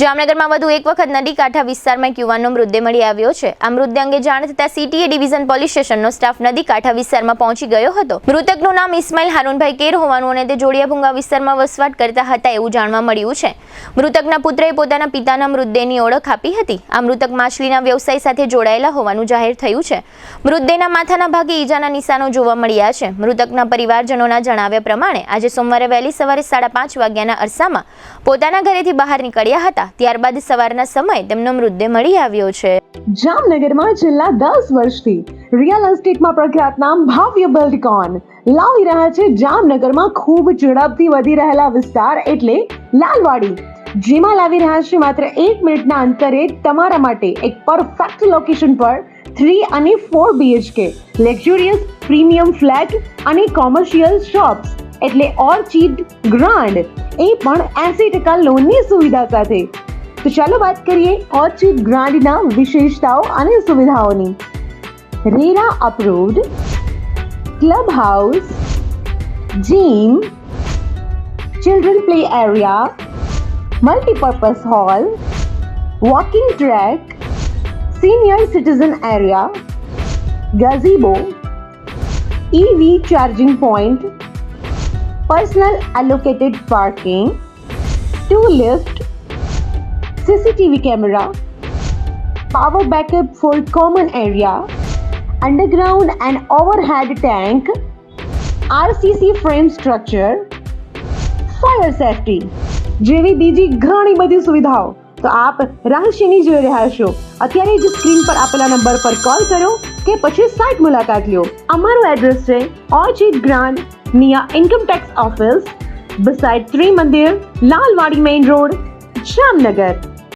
જામનગરમાં વધુ એક વખત નદી કાંઠા વિસ્તારમાં એક યુવાનનો મૃતદેહ મળી આવ્યો છે। આ મૃતદેહ અંગે જાણ થતાં સીટીએ ડિવિઝન પોલીસ સ્ટેશનનો સ્ટાફ નદી કાંઠા વિસ્તારમાં પહોંચી ગયો હતો। મૃતકનું નામ ઇસ્માઇલ હારૂનભાઈ કેર હોવાનું અને તે જોડિયાભૂંગા વિસ્તારમાં વસવાટ કરતા હતા એવું જાણવા મળ્યું છે। મૃતકના પુત્રએ પોતાના પિતાના મૃતદેહની ઓળખ આપી હતી। આ મૃતક માછલીના વ્યવસાય સાથે જોડાયેલા હોવાનું જાહેર થયું છે। મૃતદેહના માથાના ભાગે ઈજાના નિશાનો જોવા મળ્યા છે। મૃતકના પરિવારજનોના જણાવ્યા પ્રમાણે આજે સોમવારે વહેલી સવારે 5:30 વાગ્યાના અરસામાં પોતાના ઘરેથી બહાર નીકળ્યા હતા। ત્યારબાદ સવારના સમયે તેમનો મૃતદેહ મળી આવ્યો છે। જામનગરમાં છેલ્લા 10 વર્ષથી રિયલ એસ્ટેટમાં પ્રખ્યાત નામ ભવ્ય બિલ્ડકોન લાવી રહ્યા છે જામનગરમાં ખૂબ ઝડપથી વધી રહેલા વિસ્તાર એટલે લાલવાડી, જેમાં લાવી રહ્યા છે માત્ર 1 મિનિટના અંતરે તમારા માટે એક પરફેક્ટ લોકેશન પર 3 અને 4 BHK લક્ઝુરિયસ પ્રીમિયમ ફ્લેટ અને કોમર્શિયલ શોપ્સ એટલે ઓર્ચિડ ગ્રાન્ડ એ પણ 80% લોનની સુવિધા સાથે। તો ચાલો વાત કરીએ ઓર્ચિડ ગ્રાન્ડના વિશેષતાઓ અને સુવિધાઓની। RERA approved, club house, gym, children play area, multipurpose hall, walking track, senior citizen area, gazebo, EV charging point, personal allocated parking, 2 lift, CCTV camera, power backup for common area, underground and overhead tank, RCC frame structure, fire safety જેવી બીજી ઘણી બધી સુવિધાઓ તો આપ રહસ્યની જોઈ રહ્યા છો। અત્યારે જ સ્ક્રીન પર આપેલા નંબર પર કોલ કરો કે પછી સાઇટ મુલાકાત લો। અમારું એડ્રેસ છે orchid grand near Income Tax Office, beside Tri Mandir, Lalwadi Main Road, Jamnagar.